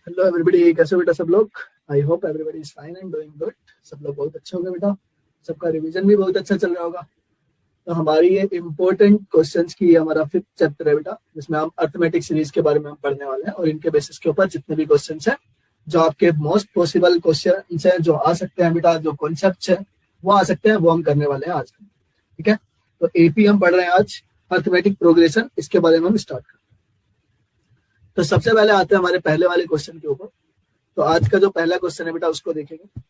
Hello everybody, कैसे हो बेटा सब लोग। I hope everybody is fine and doing good. सब लोग बहुत अच्छे होंगे बेटा। सबका रिवीजन भी बहुत अच्छा चल रहा होगा। तो हमारी ये इम्पोर्टेंट क्वेश्चंस की हमारा 5th चैप्टर है बेटा, जिसमें हम अर्थमेटिक सीरीज के बारे में हम पढ़ने वाले हैं और इनके बेसिस के ऊपर जितने भी क्वेश्चंस हैं, जो आपके मोस्ट पॉसिबल क्वेश्चंस हैं, जो आ सकते हैं बेटा, जो कॉन्सेप्ट है वो आ सकते हैं, वो हम करने वाले हैं आज। ठीक है, तो एपी हम पढ़ रहे हैं आज, अर्थमेटिक प्रोग्रेशन, इसके बारे में हम स्टार्ट करें। तो सबसे पहले आते हैं हमारे पहले वाले क्वेश्चन के ऊपर। तो आज का जो पहला क्वेश्चन है बेटा, उसको देखेंगे।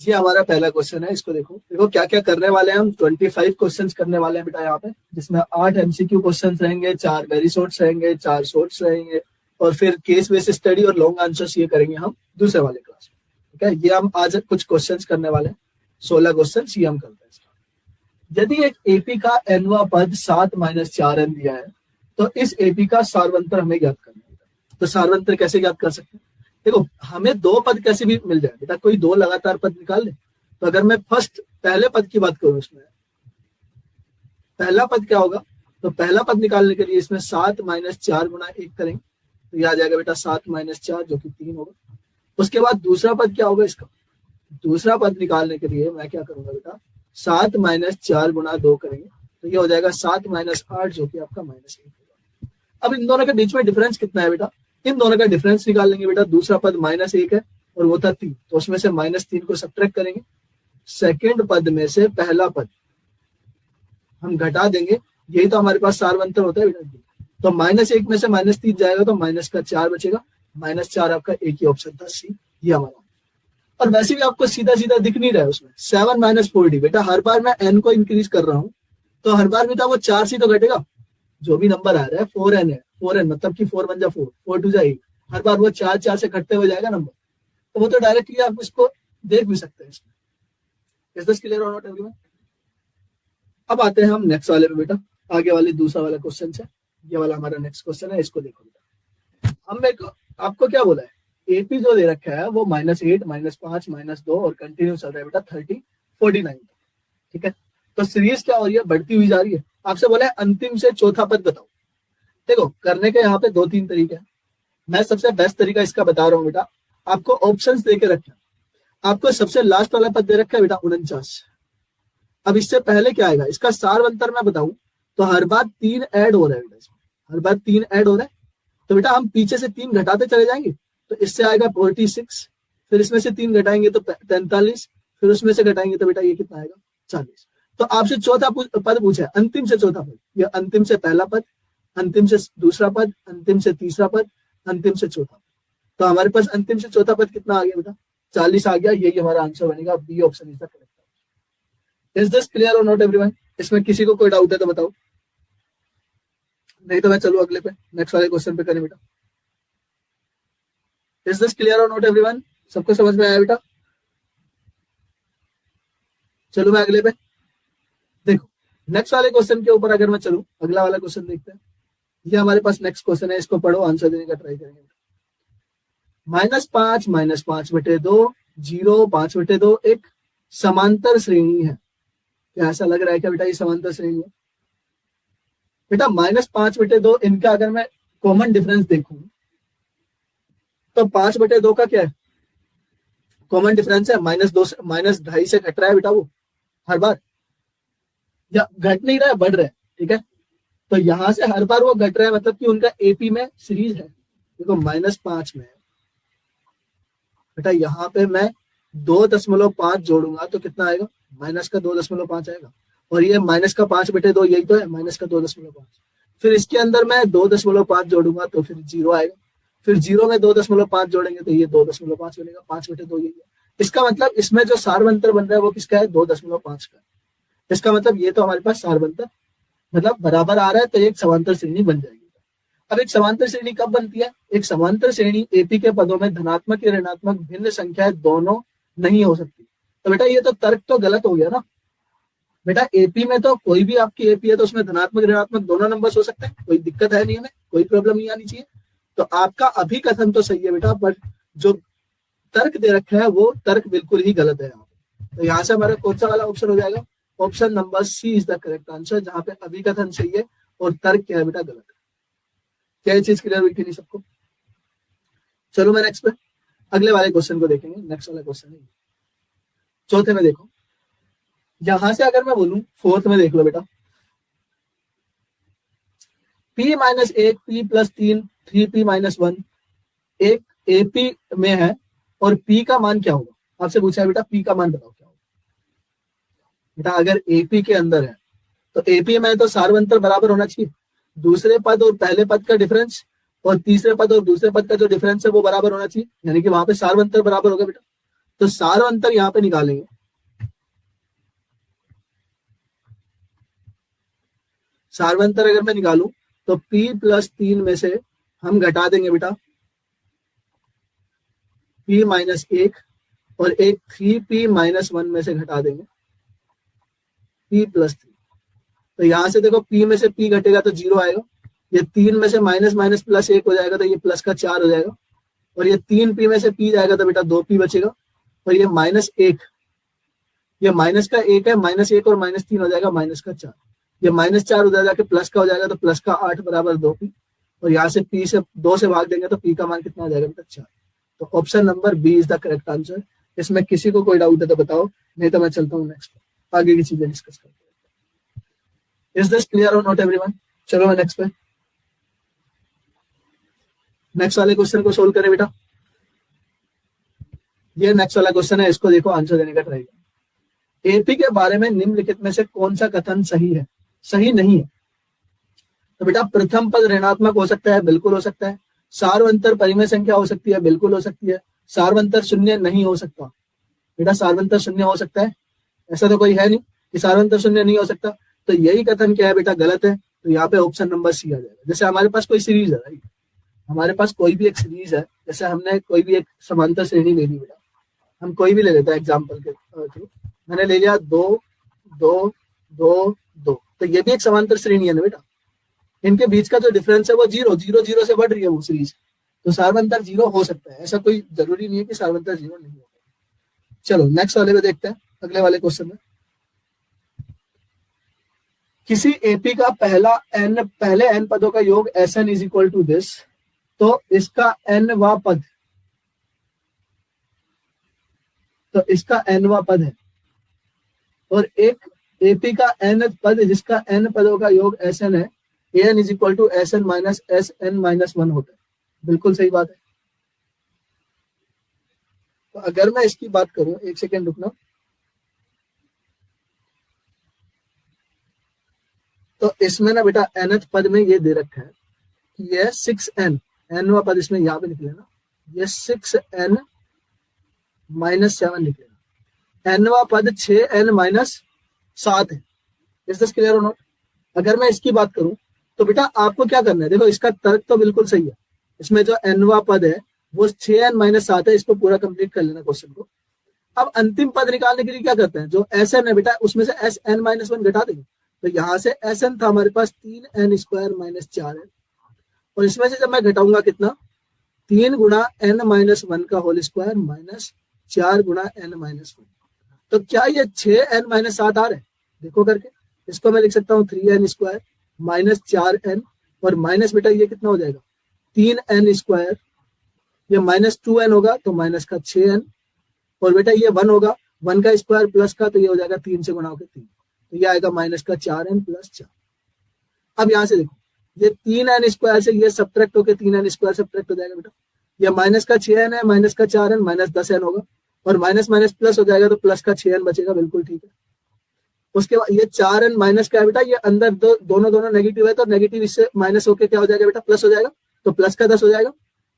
ये हमारा पहला क्वेश्चन है, इसको देखो। देखो क्या क्या करने वाले हैं हम। 25 क्वेश्चंस करने वाले हैं बेटा यहाँ पे, जिसमें 8 एमसीक्यू क्वेश्चंस रहेंगे, 4 वेरी शॉर्ट्स रहेंगे, 4 शॉर्ट्स रहेंगे, और फिर केस बेस्ड स्टडी और लॉन्ग आंसर्स ये करेंगे हम दूसरे वाले क्लास में। ठीक है, ये हम आज कुछ क्वेश्चंस करने वाले हैं। 16 क्वेश्चन ये हम करते हैं। यदि एक एपी का एनवा पद 7-4n दिया है, तो इस एपी का सारवंतर हमें ज्ञात करना है। तो सारवंतर कैसे ज्ञात कर सकते हैं? देखो, हमें दो पद कैसे भी मिल जाए बेटा, कोई दो लगातार पद निकाल ले। तो अगर मैं पहले पद की बात करूं, इसमें पहला पद क्या होगा, तो पहला पद निकालने के लिए इसमें 7-4 गुना 1 करेंगे, तो यह आ जाएगा बेटा 7-4, जो कि 3 होगा। उसके बाद दूसरा पद क्या होगा इसका, दूसरा पद निकालने के लिए मैं क्या करूंगा बेटा, 7-4 गुना 2 करेंगे, तो ये हो जाएगा 7-8, जो कि आपका -1 होगा। अब इन दोनों के बीच में डिफरेंस कितना है बेटा, इन दोनों का डिफरेंस निकाल लेंगे बेटा। दूसरा पद -1 है और वो था 3, तो उसमें से -3 को सब्ट्रैक्ट करेंगे। सेकंड पद में से पहला पद हम घटा देंगे, यही तो हमारे पास सारवंतर होता है बेटा। तो -1 में से -3 जाएगा तो -4 बचेगा। -4 आपका एक ही ऑप्शन था, सी, ये हमारा। और वैसे भी आपको सीधा सीधा दिख नहीं रहा है उसमें 7-4d बेटा। हर बार मैं n को इंक्रीज कर रहा हूं, तो हर बार बेटा वो 4 से तो घटेगा। जो भी नंबर आ रहा है 4n है, 4n मतलब कि 4 1 जा 4, 4 2 जा 8, हर बार वो 4 से घटते हुए जाएगा नंबर। तो वो तो डायरेक्टली आप इसको देख भी सकते हैं इसमें। इज दिस क्लियर और नॉट एवरीवन? अब आते हैं हम नेक्स्ट वाले पे बेटा, आगे वाले दूसरा वाला क्वेश्चन है। ये वाला हमारा नेक्स्ट क्वेश्चन है, इसको देखो बेटा। हम आपको क्या बोला है, एपी जो दे रखा है वो -8, -5, -2 और कंटिन्यू चल रहा है बेटा 30, 49। ठीक है, तो सीरीज क्या हो रही है, बढ़ती हुई जा रही है। आपसे बोला है अंतिम से चौथा पद बताओ। देखो, करने के यहाँ पे 2-3 तरीके हैं। मैं सबसे बेस्ट तरीका इसका बता रहा हूँ बेटा। आपको ऑप्शंस देके रखे, आपको सबसे लास्ट वाला पद दे रखा है बेटा 49। अब इससे पहले क्या आएगा, इसका सारवंतर मैं बताऊं तो हर बार 3 ऐड हो रहा है बेटा, हर बार 3 ऐड हो रहा है। तो बेटा हम पीछे से 3 घटाते चले जाएंगे, तो इससे आएगा 46, फिर इसमें से 3 घटाएंगे तो 45, फिर उसमें से घटाएंगे तो बेटा ये कितना आएगा, 40। तो आपसे चौथा पद पूछा है, अंतिम से चौथा पद। ये अंतिम से पहला पद, अंतिम से दूसरा पद, अंतिम से तीसरा पद, अंतिम से चौथा पद। तो हमारे पास अंतिम से चौथा पद कितना आ गया बेटा, 40 आ गया। यही हमारा आंसर बनेगा, B option is the correct. Is this clear और नॉट एवरीवन? इसमें किसी को कोई डाउट है तो बताओ, नहीं तो मैं चलूं अगले पे, नेक्स्ट वाले क्वेश्चन पे करें बेटा। इज दिस क्लियर और नॉट एवरीवन? सबको समझ में आया बेटा? चलो मैं अगले पे। देखो, नेक्स्ट वाले क्वेश्चन के ऊपर अगर मैं चलूं, अगला वाला क्वेश्चन देखते हैं। ये हमारे पास नेक्स्ट क्वेश्चन है, इसको पढ़ो, आंसर देने का ट्राई करेंगे। -5, -5/2, 0, 5/2 एक समांतर श्रेणी है। क्या ऐसा लग रहा है क्या बेटा ये समांतर श्रेणी है? बेटा -5/2 इनका अगर मैं कॉमन डिफरेंस देखूं तो 5/2 का क्या है, कॉमन डिफरेंस है -2 से -2.5 से घट रहा है बेटा वो हर बार, या घट नहीं रहा है, बढ़ रहा है। ठीक है, तो यहां से हर बार वो घट रहा है, मतलब कि उनका एपी में सीरीज है। देखो -5 में बेटा, यहाँ पे मैं 2.5 जोड़ूंगा तो कितना आएगा, -2.5 आएगा। और ये -5/2 यही तो है, -2.5। फिर इसके अंदर मैं 2.5 जोड़ूंगा तो फिर 0 आएगा। फिर 0 में 2.5 जोड़ेंगे तो ये 2.5 बनेगा, 5/2 यही है। इसका मतलब इसमें जो सारवंतर बन रहा है वो किसका है, 2.5 का। इसका मतलब ये तो हमारे पास सारवंतर मतलब बराबर आ रहा है, तो एक समांतर श्रेणी बन जाएगी। अब एक समांतर श्रेणी कब बनती है, एक समांतर श्रेणी एपी के पदों में धनात्मक या ऋणात्मक भिन्न संख्याएं दोनों नहीं हो सकती। तो बेटा ये तो तर्क तो गलत हो गया ना बेटा। एपी में तो कोई भी आपकी एपी है तो उसमें धनात्मक ऋणात्मक दोनों नंबर्स हो सकते हैं, कोई दिक्कत है नहीं, हमें कोई प्रॉब्लम नहीं आनी चाहिए। तो आपका अभिकथन तो सही है बेटा, बट जो तर्क दे रखा है वो तर्क बिल्कुल ही गलत है यहाँ पे। तो यहाँ से हमारा कौन सा वाला ऑप्शन हो जाएगा, option number C is the correct answer, जहां पे अभिकथन सही है और तर्क क्या है बेटा, गलत है। क्या ये चीज क्लियर हुई कि नहीं सबको? चलो मैं नेक्स्ट पे अगले वाले क्वेश्चन को देखेंगे। नेक्स्ट वाला क्वेश्चन है चौथे में। देखो यहां से अगर मैं बोलूं फोर्थ में, देख लो बेटा, p माइनस एक, p प्लस तीन, 3p माइनस वन, एक AP में है और p का मान क्या होगा? आपसे पूछा है बेटा p का मान बताओ क्या होगा। बेटा अगर AP के अंदर है तो AP में तो सार्वंतर बराबर होना चाहिए। दूसरे पद और पहले पद का डिफरेंस और तीसरे पद और दूसरे पद का जो डिफरेंस है वो बराबर होना चाहिए, यानी कि वहां पे सार्वंतर बराबर होगा बेटा। तो सार्वंतर यहाँ पे निकालेंगे। सार्वंतर अगर मैं निकालूं तो p प्लस तीन में से हम घटा देंगे बेटा p माइनस एक, और एक 3p माइनस वन में से घटा देंगे p प्लस थ्री। तो यहां से देखो p में से p घटेगा तो 0 आएगा, ये 3 में से माइनस माइनस प्लस 1 हो जाएगा तो ये प्लस का 4 हो जाएगा, और ये 3p में से p जाएगा तो बेटा 2p बचेगा, और ये माइनस एक, ये माइनस का 1 है, माइनस 1 और माइनस 3 हो जाएगा माइनस का 4, ये माइनस 4 उधर जाके प्लस का हो जाएगा तो प्लस का 8 बराबर 2p, और यहाँ से p से 2 से भाग देंगे तो p का मान कितना हो जाएगा बेटा 4। तो option number B is the correct answer. इसमें किसी को कोई डाउट है तो बताओ, नहीं तो मैं चलता हूँ नेक्स्ट आगे की चीजें डिस्कस करते हैं। इज दिस क्लियर और नॉट एवरीवन? चलो मैं नेक्स्ट पे, नेक्स्ट वाले क्वेश्चन को सोल्व करें बेटा। ये नेक्स्ट वाला क्वेश्चन है, इसको देखो आंसर देने का ट्राई करो। एपी के बारे में निम्नलिखित में से कौन सा कथन सही है, सही नहीं है? तो बेटा प्रथम पद ऋणात्मक हो सकता है, बिल्कुल हो सकता है। सार्वंतर परिमेय संख्या हो सकती है, बिल्कुल हो सकती है। सार्वंतर शून्य नहीं हो सकता बेटा, सार्वंतर शून्य हो सकता है, ऐसा तो कोई है नहीं कि सार्वंतर शून्य नहीं हो सकता। तो यही कथन क्या है बेटा, गलत है। तो यहाँ पे ऑप्शन नंबर सी आ जाएगा। जैसे हमारे पास कोई सीरीज है, राइट, हमारे पास कोई भी एक सीरीज है, जैसे हमने कोई भी एक समांतर श्रेणी ले ली बेटा, हम कोई भी ले लेते हैं एग्जाम्पल के थ्रू। मैंने ले लिया 2 2 2 2, तो ये भी एक समांतर श्रेणी है ना बेटा। इनके बीच का जो डिफरेंस है वो 0 0 0 से बढ़ रही है वो सीरीज, तो सार्वंतर 0 हो सकता है, ऐसा कोई जरूरी नहीं है कि सार्वंतर 0 नहीं होगा। चलो नेक्स्ट वाले में देखते हैं, अगले वाले क्वेश्चन में। किसी एपी का पहले n पदों का योग Sn is equal to this, तो इसका nवा पद, तो इसका nवा पद है, और एक एपी का n पद जिसका n पदों का योग Sn है, an is equal to Sn minus Sn minus 1 होता है। बिल्कुल सही बात है। तो अगर मैं इसकी बात करूं, एक सेकेंड रुकना, तो इसमें ना बेटा nth पद में ये दे रखा है कि ये 6n, nवा पद इसमें यहाँ पे निकलेगा, ये 6n माइनस 7 निकलेगा। nवा पद 6n माइनस 7 है। इज दिस क्लियर और नॉट? अगर मैं इसकी बात करूं तो बेटा आपको क्या करना है, देखो इसका तर्क तो बिल्कुल सही है। इसमें जो nवा पद है वो 6n माइनस 7 है, इसको पूरा कंप्लीट कर लेना क्वेश्चन को। अब अंतिम पद निकालने के लिए क्या करते हैं, जो Sn है बेटा उसमें से Sn माइनस 1 घटा देंगे। तो यहाँ से Sn था हमारे पास 3n स्क्वायर माइनस 4 है, और इसमें से जब मैं घटाऊंगा कितना, 3 गुणा n माइनस 1 का होल स्क्वायर माइनस 4 गुणा n माइनस 1। तो क्या ये 6n माइनस 7 आ रहा है? देखो करके, इसको मैं लिख सकता हूँ 3n स्क्वायर माइनस 4n, और माइनस बेटा ये कितना हो जाएगा 3n स्क्वायर, ये माइनस 2n होगा तो माइनस का 6n, और बेटा ये 1 होगा, 1 का स्क्वायर प्लस का, तो ये हो जाएगा 3 से गुणा होकर 3, तो ये आएगा माइनस का 4n प्लस 4। अब यहाँ से देखो ये 3n स्क्वायर से ये सब्ट्रैक्ट होकर 3n स्क्वायर सब्ट्रैक्ट हो जाएगा बेटा, ये माइनस का 6n है, माइनस का 4n माइनस 10n होगा, और माइनस माइनस प्लस हो जाएगा तो प्लस का 6n बचेगा। बिल्कुल ठीक है। उसके बाद ये 4n माइनस का है बेटा, ये अंदर दोनों नेगेटिव है, तो नेगेटिव इससे माइनस होकर क्या हो जाएगा बेटा, प्लस हो जाएगा, तो प्लस का 10 हो जाएगा।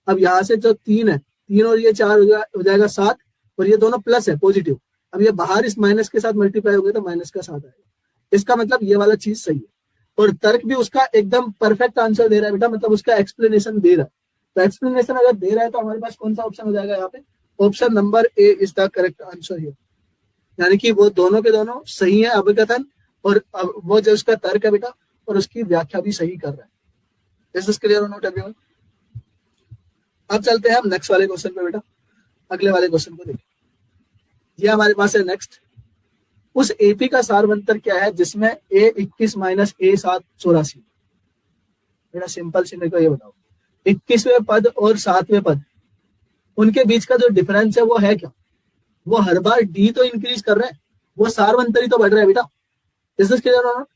अब यहाँ से जो 3 है, 3 और ये 4 हो जाएगा 7, और ये दोनों प्लस है पॉजिटिव। अब ये बाहर इस माइनस के साथ मल्टीप्लाई हो गया तो माइनस का 7 आएगा। इसका मतलब ये वाला चीज सही है, और तर्क भी उसका एकदम परफेक्ट आंसर दे रहा है बेटा, मतलब उसका एक्सप्लेनेशन दे रहा है। तो एक्सप्लेनेशन अगर दे रहा है तो हमारे पास कौन सा ऑप्शन हो जाएगा यहाँ पे, option number A is the correct answer here, यानी कि वो दोनों के दोनों सही है अभिकथन, और वो जो उसका तर्क है बेटा और उसकी व्याख्या भी सही कर रहा है। इज दिस क्लियर और नॉट एवरीवन? अब चलते हैं हम नेक्स्ट वाले क्वेश्चन पे बेटा, अगले वाले क्वेश्चन को देखिए। ये हमारे पास है नेक्स्ट, उस एपी का सार्वंतर क्या है जिसमें a21 माइनस a7 84। बेटा सिंपल सी मेरे को ये बताओ, 21वें पद और 7वें पद उनके बीच का जो डिफरेंस है वो है क्या? वो हर बार डी तो इंक्रीज कर रहे हैं, वो सार्वंतरी तो बढ़ रहा है बेटा। इज दिस क्लियर और नॉट?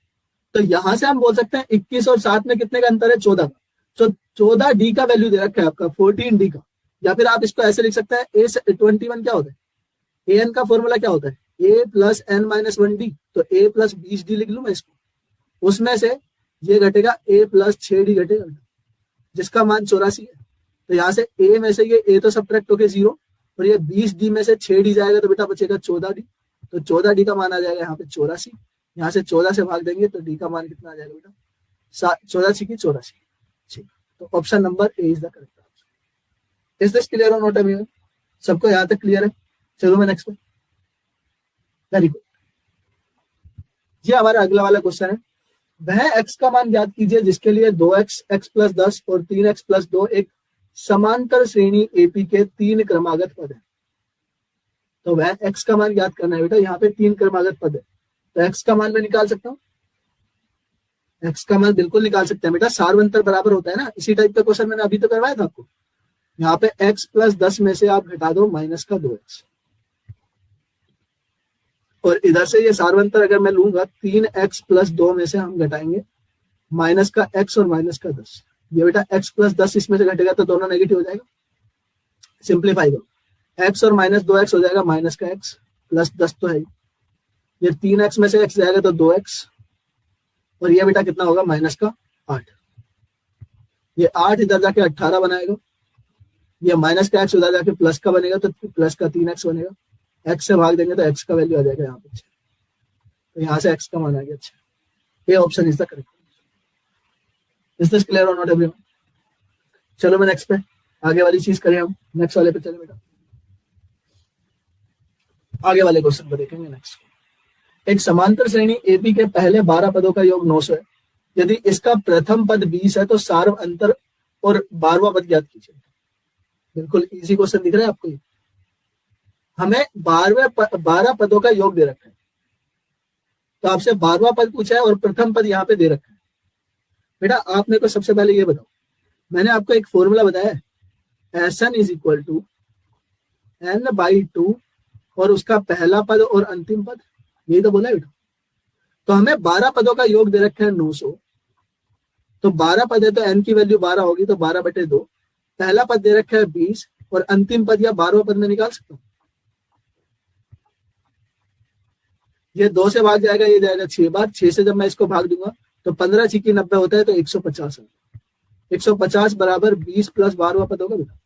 तो यहां से हम बोल सकते हैं 21 और 7 में कितने का अंतर है? 14 का। तो 14 डी का वैल्यू दे रखा है आपका 14 डी का। या फिर आप इसको ऐसे लिख सकते हैं A21 क्या होता है? ए एन का फॉर्मूला क्या होता है? ए प्लस एन माइनस 1 डी। तो ए प्लस 20 डी लिख लू मैं इसको। उसमें से ये घटेगा ए प्लस 6 डी घटेगा, जिसका मान 84 है। तो यहाँ से ए में से ये ए तो सब्ट्रैक्ट होके 0, और ये 20 डी में से 6 डी जाएगा तो बेटा बचेगा 14 डी। तो 14 डी का मान आ जाएगा यहाँ पे 84। यहाँ से 14 से भाग देंगे तो डी का मान कितना आ जाएगा बेटा? 84 की 84। ठीक, तो option number A is the correct answer. Is this clear और नॉट एवरीवन? सबको यहाँ तक क्लियर है? चलो मैं नेक्स्ट पे। Very good. ये हमारा अगला वाला क्वेश्चन है। वह x का मान ज्ञात कीजिए जिसके लिए 2x, x प्लस 10 और 3x प्लस 2 एक समांतर श्रेणी एपी के 3 क्रमागत पद है। तो वह x का मान ज्ञात करना है बेटा। यहाँ पे 3 क्रमागत पद है, तो x का मान मैं निकाल सकता हूँ। x का मान बिल्कुल निकाल सकते हैं बेटा, सार्वंतर बराबर होता है ना। इसी टाइप का क्वेश्चन मैंने अभी तो करवाया था आपको। यहाँ पे x प्लस 10 में से आप घटा दो माइनस का 2x, और इधर से ये सार्वंतर अगर मैं लूंगा 3x प्लस 2 में से हम घटाएंगे माइनस का x और माइनस का 10। ये बेटा x प्लस 10 इसमें से घटेगा तो दोनों नेगेटिव हो जाएगा। सिंप्लीफाई करो, x और माइनस 2x हो जाएगा माइनस का x प्लस 10 तो है। ये 3x में से x जाएगा तो 2x, और ये बेटा कितना होगा? माइनस का 8। ये 8 इधर जाके 18 बनाएगा। ये माइनस का x उधर जाके प्लस का बनेगा तो प्लस का 3x बनेगा। x से भाग देंगे तो x का वैल्यू आ जाएगा यहाँ पे। तो यहाँ से x का मान आ गया। अच्छा, ये option is the correct. Is this clear और नॉट एवरीवन? चलो मैं नेक्स्ट पे आगे वाली चीज करें। हम नेक्स्ट वाले पे चले बेटा, आगे वाले क्वेश्चन को देखेंगे। नेक्स्ट, एक समांतर श्रेणी एपी के पहले 12 पदों का योग 900 है। यदि इसका प्रथम पद 20 है तो सार्व अंतर और 12वां पद ज्ञात कीजिए। बिल्कुल इजी क्वेश्चन दिख रहा है आपको? हमें 12 पदों का योग दे रखा है, तो आपसे 12वां पद पूछा है और प्रथम पद यहाँ पे दे रखा है। बेटा आप मेरे को सबसे पहले ये बताओ, मैंने आपको एक फॉर्मूला बताया है, S N is equal to n/2 और उसका पहला पद और अंतिम पद, यही तो बोला है बेटा। तो हमें 12 पदों का योग दे रखा है 900। तो 12 पद है तो n की वैल्यू 12 होगी, तो 12/2। पहला पद दे रखा है 20 और अंतिम पद या 12वां पद में निकाल सकता हूँ। ये 2 से भाग जाएगा, ये जाएगा 6 बार। 6 से जब मैं इसको भाग दूंगा तो 15 6 की 90 होता है, तो 150 है। 150 बराबर 20 प्लस 12वां पद होगा बेटा।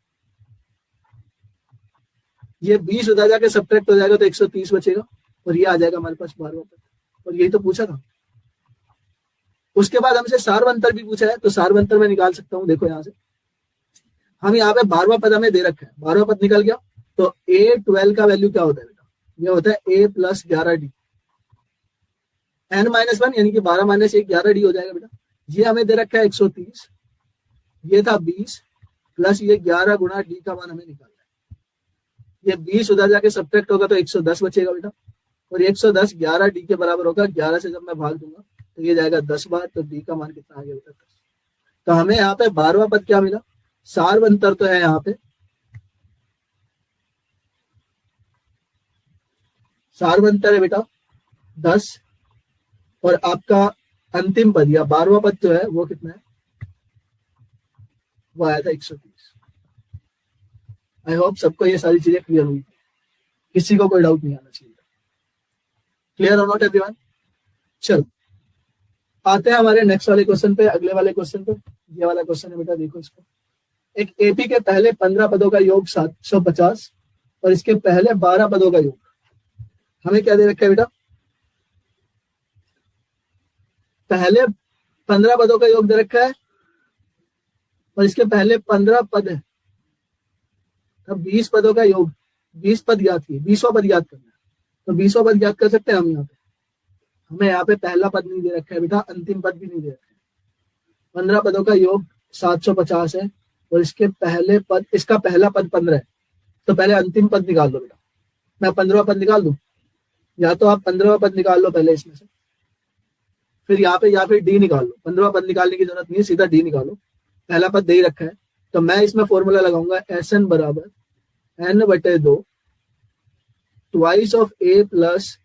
ये 20 उधर जाके सब्ट्रैक्ट हो जाएगा तो 130 बचेगा, और ये आ जाएगा हमारे पास 12वां पद। और यही तो पूछा था। उसके बाद हमसे सार्वंतर भी पूछा है, तो सार्वंतर मैं निकाल सकता हूँ। देखो यहाँ से हम यहाँ पे 12वां पद हमें दे रखा है, 12वां पद निकल गया। तो A12 का वैल्यू क्या होता है बेटा? ये होता है A प्लस 11D। n-1 यानी कि 12 माइनस 1 11D हो जाएगा बेटा। ये हमें दे रखा है 130, ये था 20 प्लस ये 11 गुणा डी का मान हमें निकालना है। ये 20 उधर जाके सब्ट्रैक्ट होगा तो 110 बचेगा बेटा, और 110 11D के बराबर होगा। 11 से जब मैं भाग दूंगा तो ये जाएगा 10 बार, तो डी का मान कितना आ गया बेटा? 10। तो हमें यहाँ पे 12वां पद क्या मिला? सार्वंतर तो है यहाँ पे, सार्वंतर है बेटा 10, और आपका अंतिम पद या 12वां पद जो है वो कितना है? वो आया था 130। आई होप सबको ये सारी चीजें क्लियर हुई, किसी को कोई डाउट नहीं आना चाहिए। क्लियर और नॉट एवरीवन? चलो आते हैं हमारे नेक्स्ट वाले क्वेश्चन पे, अगले वाले क्वेश्चन पे। ये वाला क्वेश्चन है बेटा, देखो इसको। एक एपी के पहले 15 पदों का योग 750 और इसके पहले 12 पदों का योग, हमें क्या दे रखा है बेटा? पहले 15 पदों का योग दे रखा है और इसके पहले 15 पद है। अब 20 पदों का योग, 20 पद याद किए, 20वां पद याद करना है। तो 20वां पद याद कर सकते हैं हम यहाँ पे। हमें यहाँ पे पहला पद नहीं दे रखा है बेटा, अंतिम पद भी नहीं दे रखा है। 15 पदों का योग 750 है और इसके पहले पद, इसका पहला पद 15 है। तो पहले अंतिम पद निकाल दो बेटा। मैं 15वां पद निकाल दूं, या तो आप 15वां पद निकाल लो पहले इसमें से, फिर यहाँ पे या फिर डी निकाल लो। 15वां पद निकालने की जरूरत नहीं है, सीधा डी निकालो। पहला पद दे ही रखा है, तो मैं इसमें फॉर्मूला लगाऊंगा एस एन बराबर n बटे 2 twice of a plus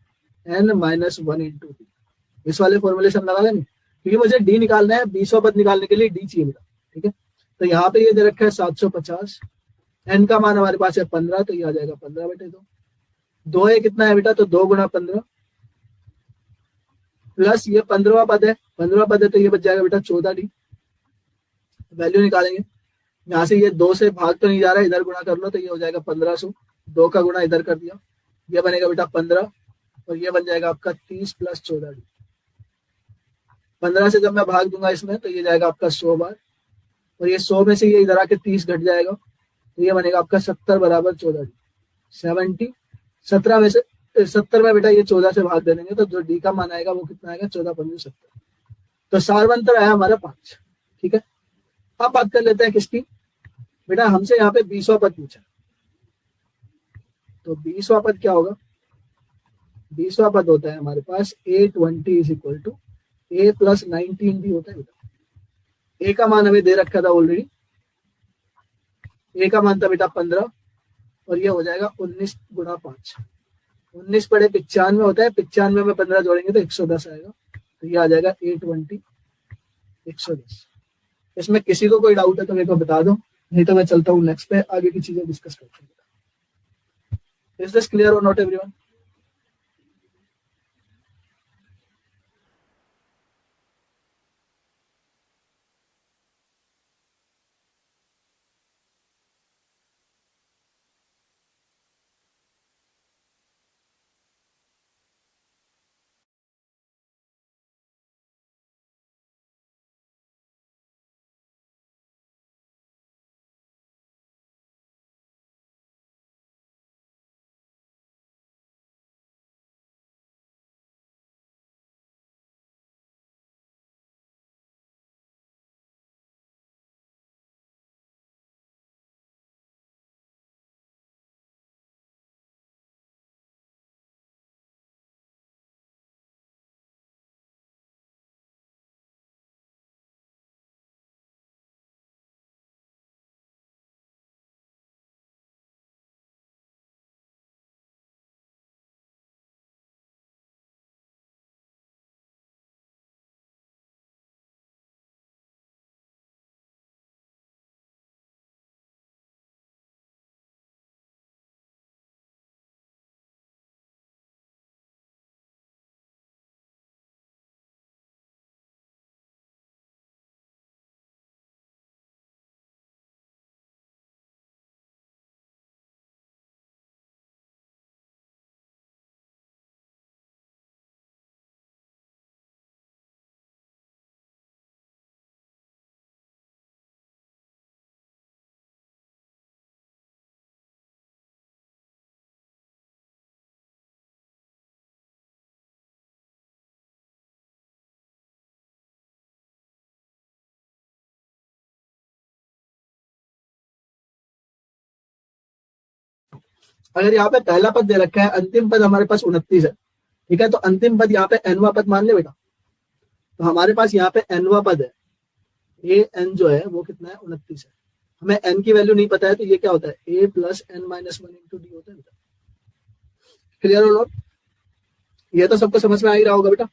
n minus 1 into D. इस वाले फॉर्मुलेशन लगा लेंगे क्योंकि मुझे डी निकालना है, 20वां पद निकालने के लिए डी चाहिए मेरा। ठीक है, तो यहाँ पे ये दे रखा है 750, n का मान हमारे पास है 15, तो ये आ जाएगा 15 बटे 2। 2 है कितना है बेटा, तो 2 गुना 15 प्लस ये 15वां पद है, 15वां पद है तो ये बच जाएगा बेटा 14 डी। वैल्यू निकालेंगे, यहाँ से ये 2 से भाग तो नहीं जा रहा है, इधर गुणा कर लो तो ये हो जाएगा 1500। 2 का गुणा इधर कर दिया, ये बनेगा बेटा 15 और ये बन जाएगा आपका 30 प्लस 14 डी। 15 से जब मैं भाग दूंगा इसमें तो ये जाएगा आपका 100 बार, और ये 100 में से ये इधर आके 30 घट जाएगा तो ये बनेगा आपका 70 बराबर 14 डी। 70 17 में से 70 में बेटा ये 14 से भाग दे देंगे तो जो डी का मान आएगा वो कितना आएगा, 14 पंजे 70। तो सारवंतर आया हमारा 5। ठीक है, अब बात कर लेते हैं किसकी बेटा, हमसे यहाँ पे 20वां पद पूछा, तो 20वां पद क्या होगा, 20वां पद होता है हमारे पास a20 is equal to a plus 19 भी होता है बेटा। a का मान हमें दे रखा था ऑलरेडी, a का मान था बेटा 15 और ये हो जाएगा 19 गुणा 5। 19 बड़े 95 होता है, 95 में 15 जोड़ेंगे तो 110 आएगा, तो ये आ जाएगा a20 110। इसमें किसी को कोई डाउट है तो मेरे को बता दो, नहीं तो मैं चलता हूँ नेक्स्ट पे, आगे की चीजें डिस्कस करते हैं। इज दिस क्लियर और नॉट एवरीवन? अगर यहाँ पे पहला पद दे रखा है, अंतिम पद हमारे पास 29 है, ठीक है, तो अंतिम पद यहाँ पे nवां पद मान ले बेटा, तो हमारे पास यहाँ पे nवां पद है, ए एन जो है वो कितना है, 29 है। हमें n की वैल्यू नहीं पता है तो ये क्या होता है, a plus n minus 1 into D होता है बेटा। क्लियर हो नॉट? ये तो सबको समझ में आ ही रहा होगा बेटा।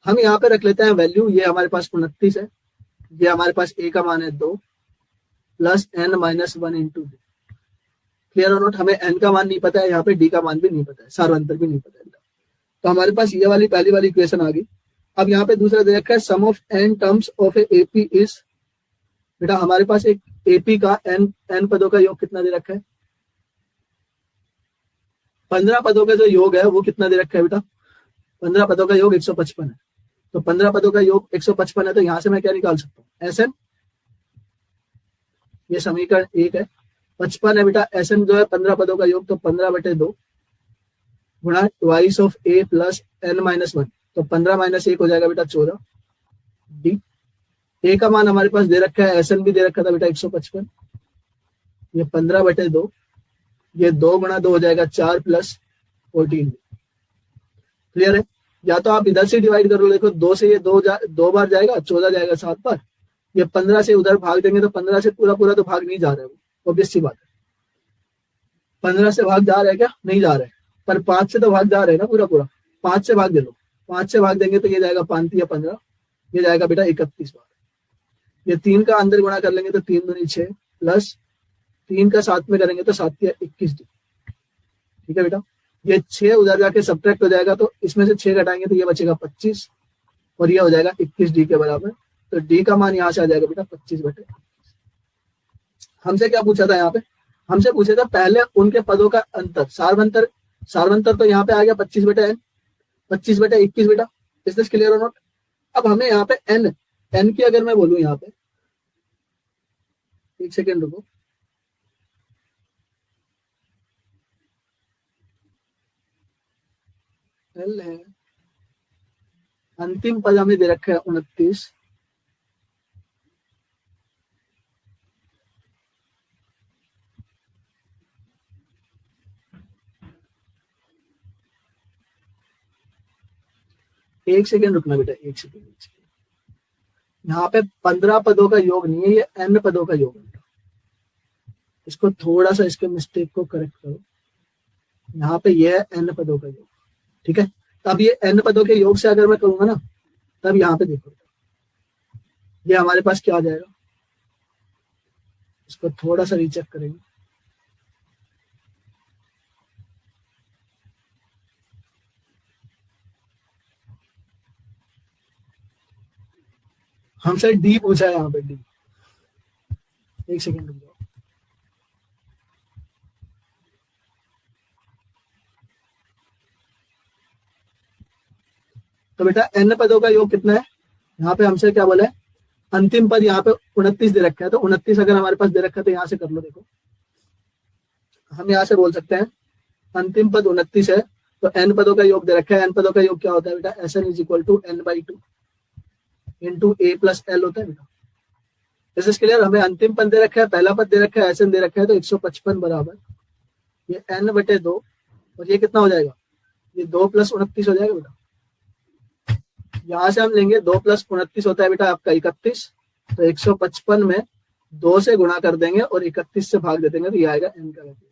हम यहाँ पे रख लेते हैं वैल्यू, ये हमारे पास 29 है, ये हमारे पास a का मान है 2 plus n minus 1 into D. Clear और नोट? हमें n का मान नहीं पता है, यहाँ पे d का मान भी नहीं पता है, सारवंतर भी नहीं पता है। तो हमारे पास ये वाली पहली वाली इक्वेशन आ गई। अब यहाँ पे दूसरा दे रखा है sum of n terms of a AP is, बेटा हमारे पास एक एपी का n पदों का योग कितना दे रखा है, 15 पदों का जो योग है वो कितना दे रखा है बेटा, 15 पदों का योग 155 है। तो 15 पदों का योग 155 है, तो यहां से मैं क्या निकाल सकता हूँ, एस एन, ये समीकरण 1 है। 55 है बेटा, एस एन जो है 15 पदों का योग, तो 15/2 गुणा twice of A plus n minus 1, तो 15 माइनस 1 हो जाएगा बेटा 14 डी। ए का मान हमारे पास दे रखा है, एस एन भी दे रखा था बेटा 155, ये 15/2, ये 2 गुणा 2 हो जाएगा 4 प्लस 14। क्लियर है? या तो आप इधर से डिवाइड कर लो, देखो 2 से ये 2 बार जाएगा, 14 जाएगा 7 बार, ये 15 से उधर भाग देंगे तो 15 से पूरा पूरा तो भाग नहीं जा रहा है, वो ऑब्वियस सी बात है। 15 से भाग जा रहा है क्या? नहीं जा रहा है, पर 5 से तो भाग जा रहे हैं ना पूरा पूरा। 5 से भाग दे लो, 5 से भाग देंगे तो ये जाएगा 5 या 15, ये जाएगा बेटा 31 बार। ये 3 का अंदर गुणा कर लेंगे तो 3 दूनी 6 प्लस 3 का 7 में करेंगे तो 7 या 21 डी। ठीक है बेटा, ये 6 उधर जाके सब्ट्रैक्ट हो जाएगा तो इसमें से 6 घटाएंगे तो ये बचेगा 25 और ये हो जाएगा 21 डी के बराबर। तो डी का मान यहाँ से आ जाएगा बेटा 25/21। हमसे क्या पूछा था यहाँ पे? हमसे पूछा था पहले उनके पदों का अंतर, सार्वंतर। सार्वंतर तो यहाँ पे आ गया 25/n, 25/21 बेटा। इज दिस क्लियर और नॉट? अब हमें यहाँ पे n की अगर मैं बोलूं यहाँ पे, एक सेकेंड रुको, l है, अंतिम पद हमें दे रखा है 29, एक सेकेंड रुकना बेटा, एक सेकेंड। यहाँ पे 15 पदों का योग नहीं है, ये n पदों का योग है। इसको थोड़ा सा इसके मिस्टेक को करेक्ट करो। यहाँ पे ये है n पदों का योग, ठीक है। अब ये n पदों के योग से अगर मैं करूंगा ना, तब यहाँ पे देखो ये हमारे पास क्या आ जाएगा, इसको थोड़ा सा रीचेक करेंगे। हमसे डी पूछा है यहाँ पे, डी। एक सेकेंड रुक जाओ। तो बेटा n पदों का योग कितना है? यहाँ पे हमसे क्या बोला है? अंतिम पद यहाँ पे 29 दे रखा है, तो 29 अगर हमारे पास दे रखा है तो यहाँ से कर लो। देखो हम यहाँ से बोल सकते हैं अंतिम पद 29 है तो n पदों का योग दे रखा है। n पदों का योग क्या होता है बेटा? Sn is equal to n/2 into a plus l होता है बेटा। इसके लिए हमें अंतिम पद दे रखा है, पहला पद दे रखा है, Sn दे रखा है, तो 155 बराबर ये n/2 और ये कितना हो जाएगा? ये 2 + 29 हो जाएगा बेटा। यहां से हम लेंगे 2 + 29 होता है बेटा आपका 31, तो 155 में 2 से गुणा कर देंगे और 31 से भाग दे देंगे तो ये आएगा n का वैल्यू।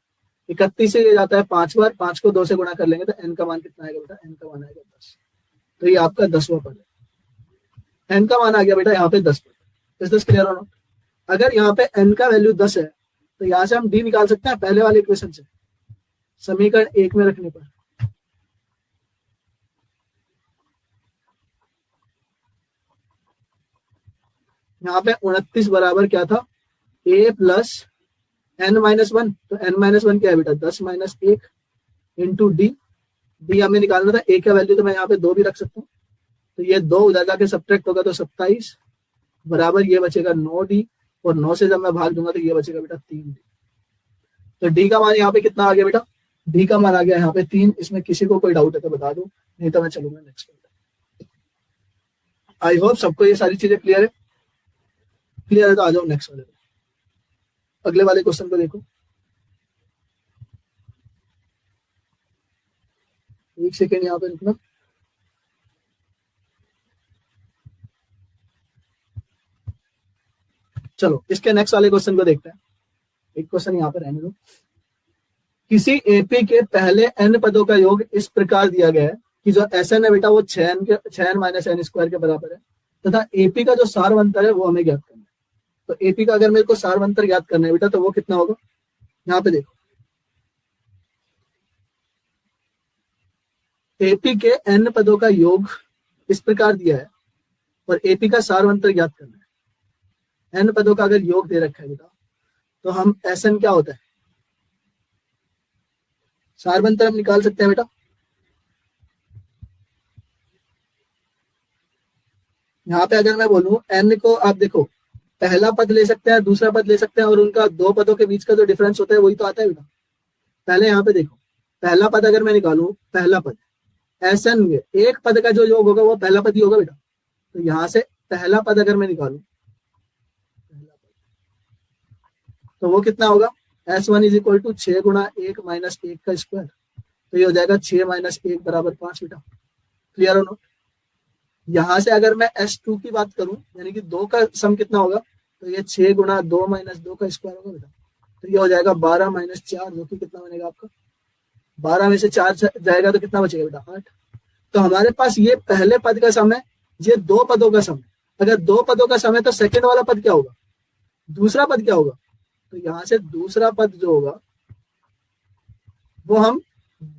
31 से ये जाता है 5 बार, 5 को 2 से गुणा कर लेंगे तो n का मान कितना आएगा बेटा? n का मान आएगा 10। तो ये आपका 10वां पद है, n का मान आ गया बेटा यहाँ पे 10 पद। इज दिस क्लियर और नॉट? अगर यहाँ पे n का वैल्यू 10 है तो यहाँ से हम d निकाल सकते हैं पहले वाले इक्वेशन से, समीकरण 1 में रखने पर। यहाँ पे 29 बराबर क्या था? a + n-1, तो n-1 क्या है बेटा? 10 - 1 इंटू डी। डी हमें निकालना था, a का वैल्यू तो मैं यहाँ पे 2 भी रख सकता हूँ, तो ये 2 उधर जाके सब्ट्रैक्ट होगा तो 27 बराबर ये बचेगा 9d, और 9 से जब मैं भाग दूंगा तो ये बचेगा बेटा 3d। तो डी का मान यहाँ पे कितना आ गया बेटा? डी का मान आ गया यहाँ पे 3। इसमें किसी को कोई डाउट है तो बता दो, नहीं तो मैं चलूंगा नेक्स्ट पे। आई होप सबको ये सारी चीजें क्लियर है। क्लियर है तो आ जाओ नेक्स्ट वाले पे, अगले वाले क्वेश्चन को देखो। एक सेकेंड यहाँ पे रुकना। चलो इसके नेक्स्ट वाले क्वेश्चन को देखते हैं। एक क्वेश्चन यहाँ पे रहने दो। किसी एपी के पहले n पदों का योग इस प्रकार दिया गया है कि जो Sn है बेटा वो 6n - n² के बराबर है, तथा एपी का जो सार्वंतर है वो हमें ज्ञात करना है। तो एपी का अगर मेरे को सार्वंतर ज्ञात करना है बेटा तो वो कितना होगा? यहाँ पे देखो, एपी के n पदों का योग इस प्रकार दिया है और एपी का सार्वंतर ज्ञात करना है। n पदों का अगर योग दे रखा है बेटा तो हम Sn क्या होता है? सार्वंतर हम निकाल सकते हैं बेटा। यहाँ पे अगर मैं बोलूं n को, आप देखो पहला पद ले सकते हैं, दूसरा पद ले सकते हैं, और उनका 2 पदों के बीच का जो डिफरेंस होता है वही तो आता है बेटा। पहले यहाँ पे देखो, पहला पद अगर मैं निकालूं, पहला पद Sn में एक पद का जो योग होगा वो पहला पद ही होगा बेटा। तो यहाँ से पहला पद अगर मैं निकालूं, तो वो कितना होगा? S1 इज इक्वल टू 6 × 1 - 1 का स्क्वायर, तो ये हो जाएगा 6 - 1 बराबर 5 बेटा। क्लियर हो नोट? यहां से अगर मैं S2 की बात करूं, यानी कि 2 का सम कितना होगा? तो ये 6 × 2 - 2 का स्क्वायर होगा बेटा। तो ये हो जाएगा 12 माइनस 4, जो कि कितना बनेगा आपका 12 में से 4 जाएगा तो कितना बचेगा बेटा 8। तो हमारे पास ये पहले पद का सम है, ये दो पदों का सम है। अगर दो पदों का सम है तो सेकंड वाला पद क्या होगा, दूसरा पद क्या होगा। तो यहां से दूसरा पद जो होगा वो हम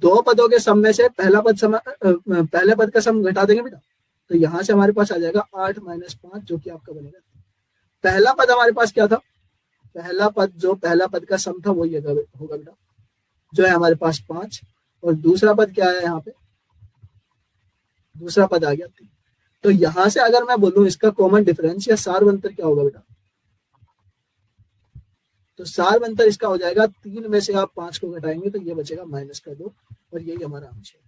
दो पदों के सम में से पहले पद का सम घटा देंगे बेटा। तो यहां से हमारे पास आ जाएगा 8 माइनस 5, जो कि आपका बनेगा। पहला पद हमारे पास क्या था, पहला पद का सम था वो ये होगा बेटा, जो है हमारे पास 5, और दूसरा पद क्या है, यहाँ पे दूसरा पद आ गया 3। तो यहां से अगर मैं बोलूं इसका कॉमन डिफरेंस या सार अंतर क्या होगा बेटा, तो सार अंतर इसका हो जाएगा 3 में से आप 5 को घटाएंगे तो ये बचेगा -2, और यही हमारा आंसर है।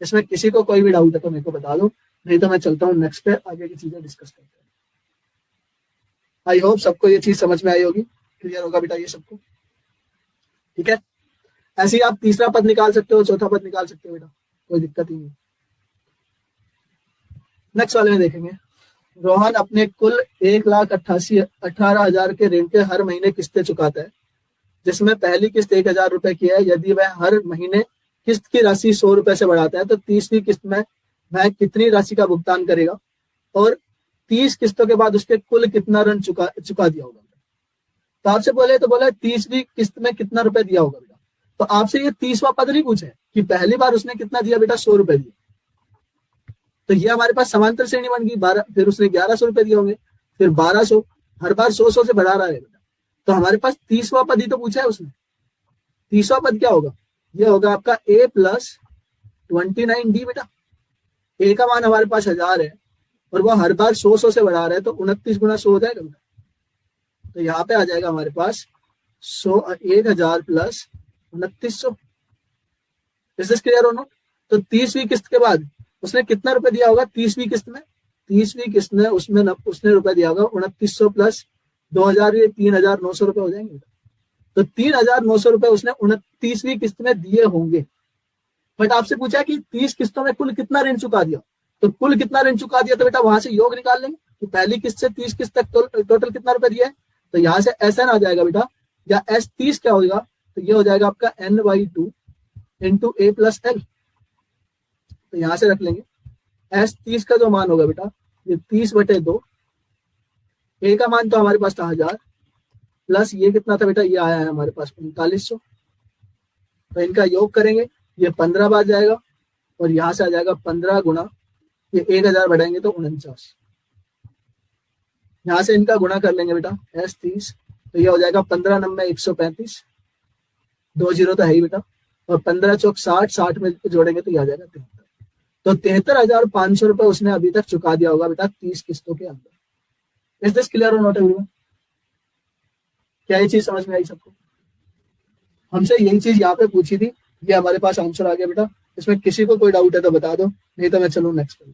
इसमें किसी को कोई भी डाउट है तो मेरे को बता दो, नहीं तो मैं चलता हूँ नेक्स्ट पे, आगे की चीजें डिस्कस करते हैं। आई होप सबको ये चीज समझ में आई होगी, क्लियर होगा बेटा ये सबको, ठीक है। ऐसे ही आप तीसरा पद निकाल सकते हो, चौथा पद निकाल सकते हो बेटा, कोई दिक्कत ही नहीं। नेक्स्ट वाले में देखेंगे, रोहन अपने कुल 1,18,000 के ऋण के हर महीने किस्तें चुकाता है, जिसमें पहली किस्त 1,000 रुपए की है। यदि वह हर महीने किस्त की राशि 100 रुपए से बढ़ाता है तो 30वीं किस्त में वह कितनी राशि का भुगतान करेगा, और 30 किस्तों के बाद उसके कुल कितना ऋण चुका दिया होगा। तो आपसे बोले तो बोला 30वीं किस्त में कितना रुपए दिया होगा बेटा। तो आपसे ये 30वां पद नहीं पूछे कि पहली बार उसने कितना दिया बेटा, 100 रुपए दिए। तो ये हमारे पास समांतर श्रेणी बन गई 12, फिर उसने 1100 रुपए दिए होंगे, फिर 1200, हर बार 100 से बढ़ा रहा है बेटा। तो हमारे पास 30वां पद ही तो पूछा है उसने। 30वां पद क्या होगा, ये होगा आपका a + 29d बेटा। ए का मान हमारे पास 1000 है और वो हर बार 100 से बढ़ा रहा है, तो 29 गुना 100 हो जाएगा बेटा। तो यहाँ पे आ जाएगा हमारे पास 1000 + 2900। इज दिस क्लियर और नॉट। तो 30वीं किस्त के बाद उसने कितना रुपए दिया होगा 30वीं किस्त में, 30वीं किस्त में उसने रुपए दिया होगा 2900 + 2000, ये 3900 रुपए हो जाएंगे। तो 3900 रुपए उसने 29वीं किस्त में दिए होंगे। बट आपसे पूछा कि 30 किस्तों में कुल कितना ऋण चुका दिया, तो कुल कितना ऋण चुका दिया तो बेटा वहां से योग निकाल लेंगे कि पहली किस्त से 30 किस्त तक टोटल कितना रुपए दिया है। तो यहाँ से SN आ जाएगा बेटा, या S30 क्या होगा, तो ये हो जाएगा आपका N/2 × A + L। तो यहां से रख लेंगे S30 का जो मान होगा बेटा, ये 30/2, A का मान तो हमारे पास था 1000, प्लस ये कितना था बेटा, ये आया है हमारे पास 3900। तो इनका योग करेंगे, ये 15 बार जाएगा, और यहां से आ जाएगा 15 गुना ये 1000 बढ़ाएंगे तो 49। यहां से इनका गुणा कर लेंगे बेटा S30, तो ये हो जाएगा 15 9 135, 2 0 तो है ही बेटा, और 15 चौक 60, 60 में जोड़ेंगे तो ये आ जाएगा 73। तो 73,500 रुपए उसने अभी तक चुका दिया होगा बेटा 30 किस्तों के अंदर। इज दिस क्लियर और नॉट एवरीवन। क्या ये चीज समझ में आई सबको। हमसे यही चीज यहाँ पे पूछी थी, ये हमारे पास आंसर आ गया बेटा। इसमें किसी को कोई डाउट है तो बता दो, नहीं तो मैं चलूँ नेक्स्ट पे।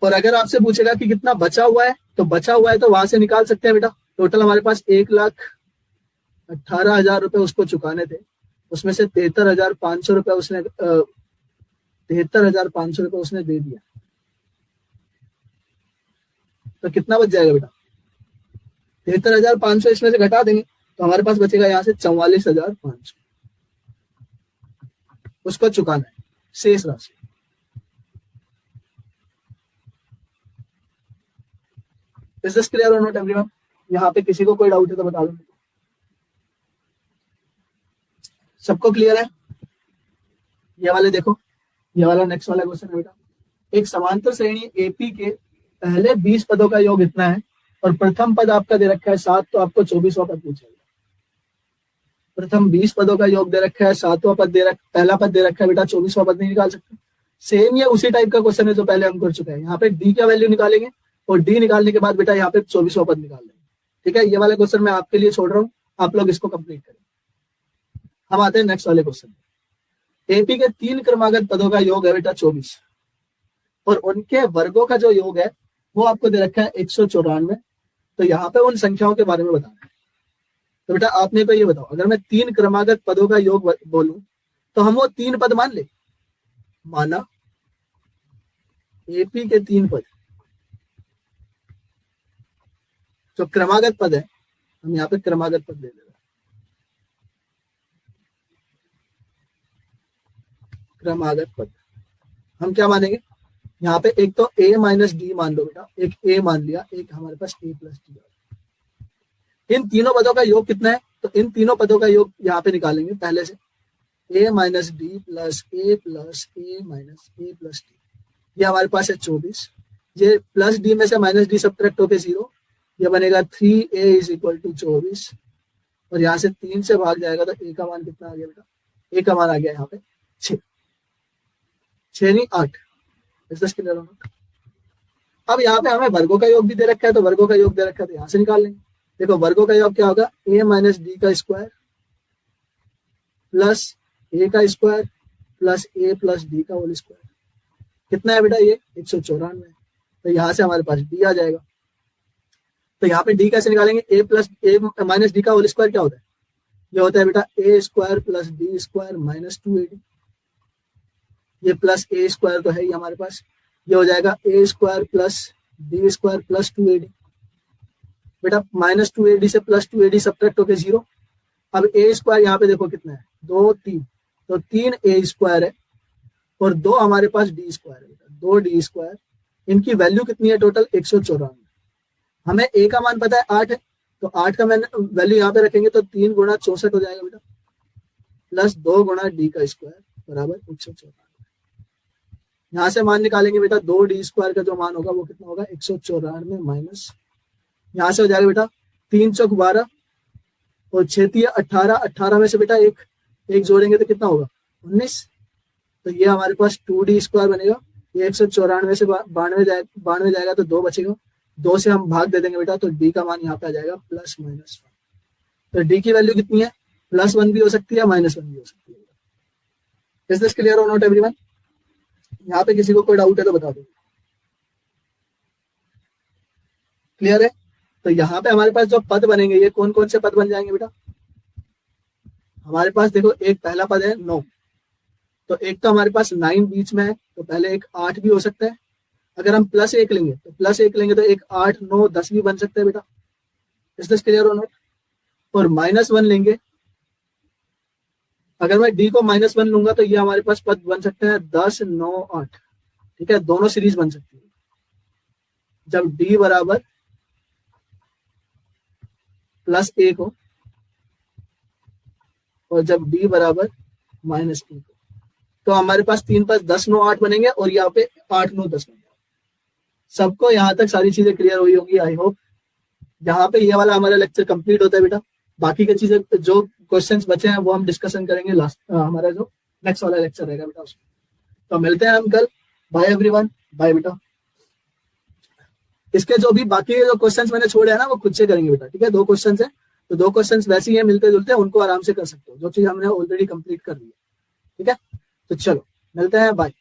और अगर आपसे पूछेगा कि कितना बचा हुआ है, तो बचा हुआ है तो वहां से निकाल सकते हैं बेटा। टोटल हमारे पास 1,18,000 रुपए उसको चुकाने थे, उसमें से 73,500 रुपए उसने 73,500 रुपए उसने दे दिया। तो कितना बच जाएगा बेटा, 73,500 इसमें से घटा देंगे तो हमारे पास बचेगा यहाँ से 44,500 उसको चुकाना है, शेष राशि। इज दिस क्लियर और नॉट एवरीवन। यहाँ पे किसी को कोई डाउट है तो बता दो। सबको क्लियर है। ये वाले देखो, ये वाला नेक्स्ट वाला क्वेश्चन है बेटा। एक समांतर श्रेणी एपी के पहले 20 पदों का योग इतना है और प्रथम पद आपका दे रखा है 7, तो आपको 24वां पद पूछेगा। प्रथम 20 पदों का योग दे रखा है, 7वां पद पहला पद दे रखा है बेटा, 24वां पद नहीं निकाल सकते। सेम ये उसी टाइप का क्वेश्चन है जो पहले हम कर चुके हैं। यहाँ पे डी का वैल्यू निकालेंगे और डी निकालने के बाद बेटा यहाँ पे 24वां पद निकाल लेंगे। ठीक है, ये वाला क्वेश्चन मैं आपके लिए छोड़ रहा हूँ, आप लोग इसको कंप्लीट करें। हम आते हैं नेक्स्ट वाले क्वेश्चन। एपी के 3 क्रमागत पदों का योग है बेटा 24, और उनके वर्गों का जो योग है वो आपको दे रखा है 194। तो यहाँ पे उन संख्याओं के बारे में बताना है। तो बेटा आपने को ये बताओ, अगर मैं 3 क्रमागत पदों का योग बोलूं तो हम वो 3 पद मान ले। माना एपी के 3 पद जो क्रमागत पद है, हम यहाँ पे क्रमागत पद ले लेंगे। क्रमागत पद हम क्या मानेंगे, यहाँ पे एक तो a माइनस डी मान लो बेटा, एक a मान लिया, एक हमारे पास a प्लस डी। इन तीनों पदों का योग कितना है, तो इन तीनों पदों का योग यहाँ पे निकालेंगे पहले से, a minus D plus a plus a minus a plus D, ये हमारे पास है 24। ये प्लस डी में से माइनस डी सब्ट्रैक्ट होके 0, ये बनेगा 3a इज इक्वल टू 24, और यहाँ से 3 से भाग जाएगा तो a का मान कितना आ गया बेटा, a का मान आ गया यहाँ पे 6, 6 नहीं 8। इस दस क्लियर होना। अब यहाँ पे हमें वर्गों का योग भी दे रखा है, तो वर्गों का योग दे रखा है तो यहाँ से निकाल लेंगे। देखो वर्गों का योग क्या होगा, a माइनस डी का स्क्वायर प्लस a का square plus a plus D का होल स्क्वायर, कितना है बेटा ये 194, तो यहाँ से हमारे पास d आ जाएगा। तो यहाँ पे d कैसे निकालेंगे, a plus a minus D का होल स्क्वायर क्या होता है, ये होता है बेटा a square plus D square minus 2ad, ये प्लस a स्क्वायर तो है ही हमारे पास, ये हो जाएगा a square plus D square plus 2ad। बेटा माइनस 2ad से प्लस 2ad सब्ट्रैक्ट होके 0। अब a स्क्वायर यहाँ पे देखो कितना है 2 3, तो 3a स्क्वायर है और 2 हमारे पास d स्क्वायर है बेटा, 2d स्क्वायर, इनकी वैल्यू कितनी है टोटल 194। हमें a का मान पता है 8 है, तो 8 का वैल्यू यहाँ पे रखेंगे तो 3 गुणा 64 हो जाएगा बेटा, प्लस 2 गुणा d का स्क्वायर बराबर 194। यहाँ से मान निकालेंगे बेटा, 2d स्क्वायर का जो मान होगा वो कितना होगा 194 माइनस, यहाँ से हो जाएगा बेटा 3 चौक 12 और 6 18, 18 में से बेटा एक जोड़ेंगे तो कितना होगा 19, तो ये हमारे पास 2d स्क्वायर बनेगा। ये 194 से 92 जाएगा तो 2 बचेगा, 2 से हम भाग दे देंगे बेटा, तो d का मान यहाँ पे आ जाएगा प्लस माइनस 1। तो d की वैल्यू कितनी है, +1 भी हो सकती है -1 भी हो सकती है। इज दिस क्लियर और नॉट एवरीवन? यहाँ पे किसी को कोई डाउट है तो बता दो। क्लियर है? तो यहाँ पे हमारे पास जो पद बनेंगे ये कौन कौन से पद बन जाएंगे बेटा, हमारे पास देखो एक पहला पद है 9, तो एक तो हमारे पास 9 बीच में है, तो पहले एक 8 भी हो सकता है। अगर हम +1 लेंगे तो एक 8 9 10 भी बन सकता है बेटा। इज दिस क्लियर और नॉट? और -1 लेंगे, अगर मैं d को -1 लूंगा तो ये हमारे पास पद बन सकते हैं 10 9 8, ठीक है, दोनों सीरीज बन सकती है जब d बराबर +1 हो और जब d बराबर -1 हो, तो हमारे पास 3 + 10 9 8 बनेंगे और यहाँ पे 8 9 10 बनेंगे। सबको यहाँ तक सारी चीजें क्लियर हुई होंगी आई होप। यहाँ पे ये वाला हमारा लेक्चर कंप्लीट होता है बेटा, बाकी की चीजें जो क्वेश्चंस बचे हैं वो हम डिस्कशन करेंगे लास्ट हमारा जो नेक्स्ट वाला लेक्चर रहेगा बेटा उसमें। तो मिलते हैं हम कल। बाय एवरीवन, बाय बेटा। इसके जो भी बाकी जो क्वेश्चंस मैंने छोड़े हैं ना वो खुद से करेंगे बेटा, ठीक है। 2 क्वेश्चंस है तो 2 क्वेश्चंस वैसे ही है मिलते जुलते हैं, उनको आराम से कर सकते हो, जो चीज हमने ऑलरेडी कंप्लीट कर ली है, ठीक है। तो चलो मिलते हैं, बाय।